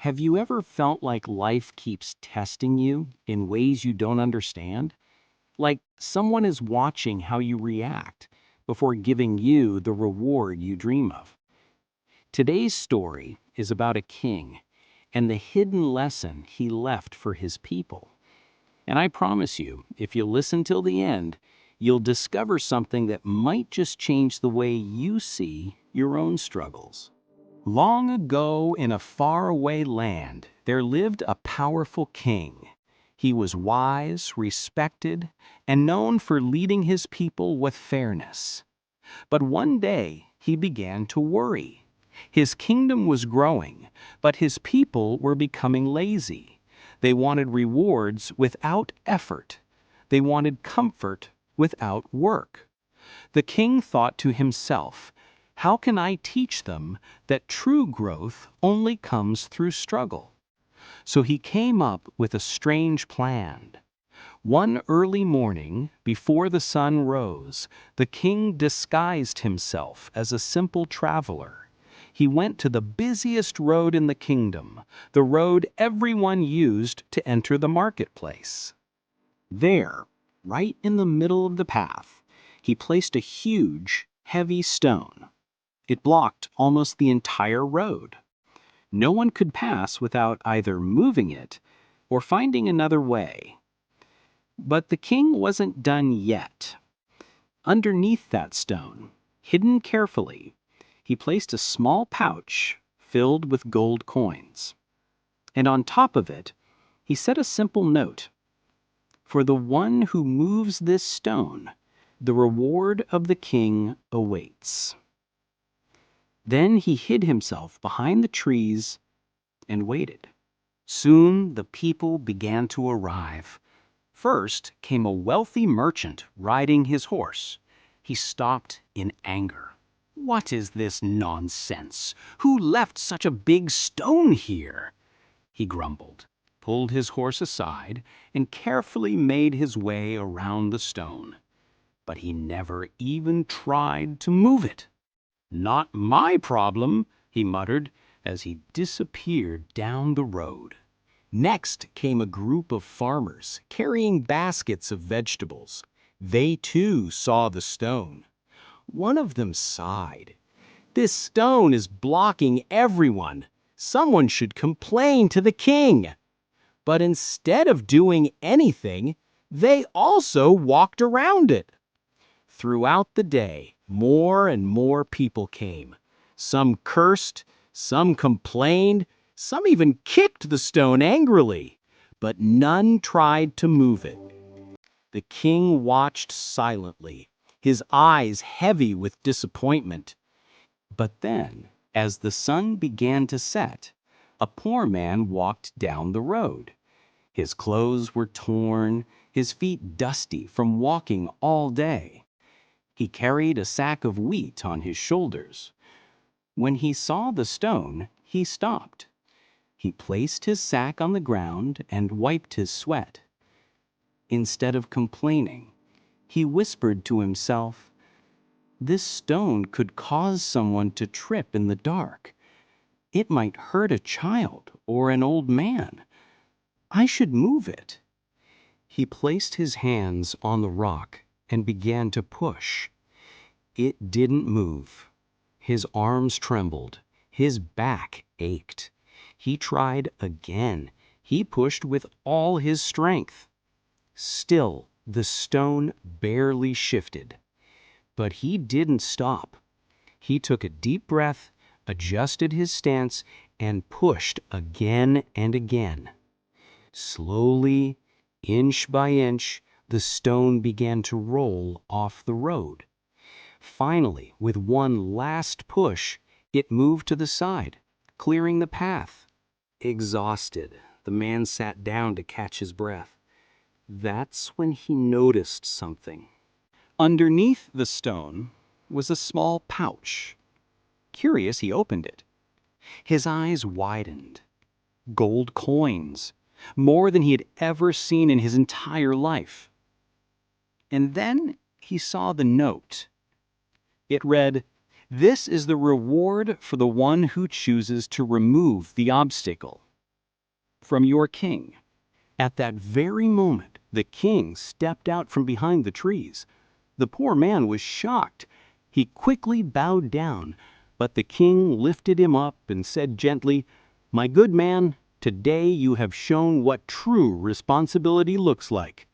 Have you ever felt like life keeps testing you in ways you don't understand? Like someone is watching how you react before giving you the reward you dream of? Today's story is about a king and the hidden lesson he left for his people. And I promise you, if you listen till the end, you'll discover something that might just change the way you see your own struggles. Long ago, in a faraway land, there lived a powerful king. He was wise, respected, and known for leading his people with fairness. But one day, he began to worry. His kingdom was growing, but his people were becoming lazy. They wanted rewards without effort. They wanted comfort without work. The king thought to himself, "How can I teach them that true growth only comes through struggle?" So he came up with a strange plan. One early morning, before the sun rose, the king disguised himself as a simple traveler. He went to the busiest road in the kingdom, the road everyone used to enter the marketplace. There, right in the middle of the path, he placed a huge, heavy stone. It blocked almost the entire road. No one could pass without either moving it or finding another way. But the king wasn't done yet. Underneath that stone, hidden carefully, he placed a small pouch filled with gold coins. And on top of it, he set a simple note: "For the one who moves this stone, the reward of the king awaits." Then he hid himself behind the trees and waited. Soon the people began to arrive. First came a wealthy merchant riding his horse. He stopped in anger. "What is this nonsense? Who left such a big stone here?" he grumbled, pulled his horse aside, and carefully made his way around the stone. But he never even tried to move it. "Not my problem," he muttered as he disappeared down the road. Next came a group of farmers carrying baskets of vegetables. They too saw the stone. One of them sighed. "This stone is blocking everyone. Someone should complain to the king." But instead of doing anything, they also walked around it. Throughout the day, more and more people came. Some cursed, some complained, some even kicked the stone angrily, but none tried to move it. The king watched silently, his eyes heavy with disappointment. But then, as the sun began to set, a poor man walked down the road. His clothes were torn, his feet dusty from walking all day. He carried a sack of wheat on his shoulders. When he saw the stone, he stopped. He placed his sack on the ground and wiped his sweat. Instead of complaining, he whispered to himself, "This stone could cause someone to trip in the dark. It might hurt a child or an old man. I should move it." He placed his hands on the rock and began to push. It didn't move. His arms trembled. His back ached. He tried again. He pushed with all his strength. Still, the stone barely shifted. But he didn't stop. He took a deep breath, adjusted his stance, and pushed again and again. Slowly, inch by inch, the stone began to roll off the road. Finally, with one last push, it moved to the side, clearing the path. Exhausted, the man sat down to catch his breath. That's when he noticed something. Underneath the stone was a small pouch. Curious, he opened it. His eyes widened. Gold coins, more than he had ever seen in his entire life. And then he saw the note. It read, "This is the reward for the one who chooses to remove the obstacle." from your king." At that very moment, the king stepped out from behind the trees. The poor man was shocked. He quickly bowed down, but the king lifted him up and said gently, "My good man, today you have shown what true responsibility looks like.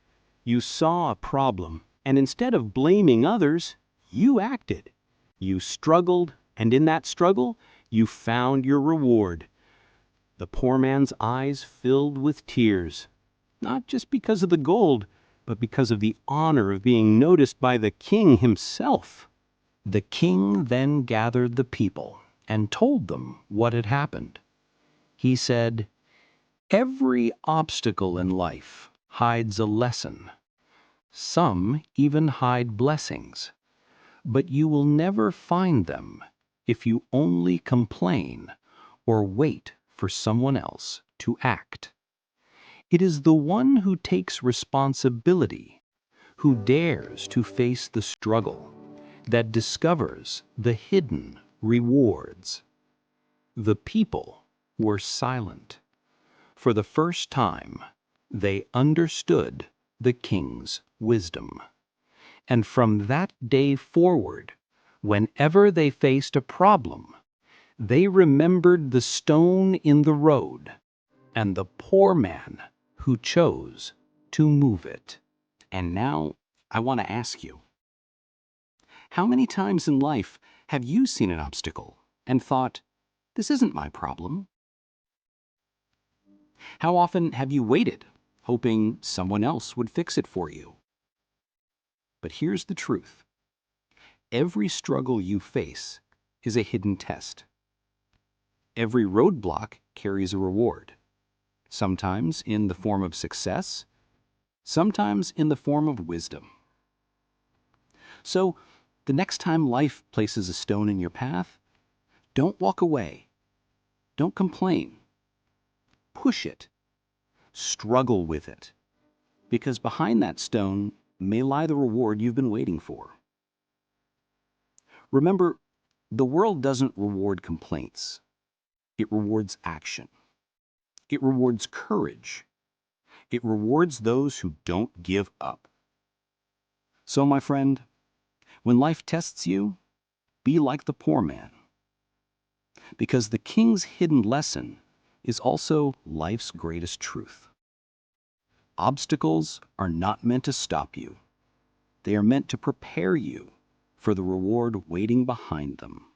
You saw a problem, and instead of blaming others, you acted. You struggled, and in that struggle, you found your reward." The poor man's eyes filled with tears, not just because of the gold, but because of the honor of being noticed by the king himself. The king then gathered the people and told them what had happened. He said, "Every obstacle in life hides a lesson. Some even hide blessings, but you will never find them if you only complain or wait for someone else to act. It is the one who takes responsibility, who dares to face the struggle, that discovers the hidden rewards." The people were silent. For the first time, they understood the king's wisdom. And from that day forward, whenever they faced a problem, they remembered the stone in the road and the poor man who chose to move it. And now I want to ask you, how many times in life have you seen an obstacle and thought, "This isn't my problem"? How often have you waited, hoping someone else would fix it for you? But here's the truth. Every struggle you face is a hidden test. Every roadblock carries a reward, sometimes in the form of success, sometimes in the form of wisdom. So, the next time life places a stone in your path, don't walk away. Don't complain. Push it. Struggle with it. Because behind that stone may lie the reward you've been waiting for. Remember, the world doesn't reward complaints. It rewards action. It rewards courage. It rewards those who don't give up. So, my friend, when life tests you, be like the poor man. Because the king's hidden lesson is also life's greatest truth. Obstacles are not meant to stop you. They are meant to prepare you for the reward waiting behind them.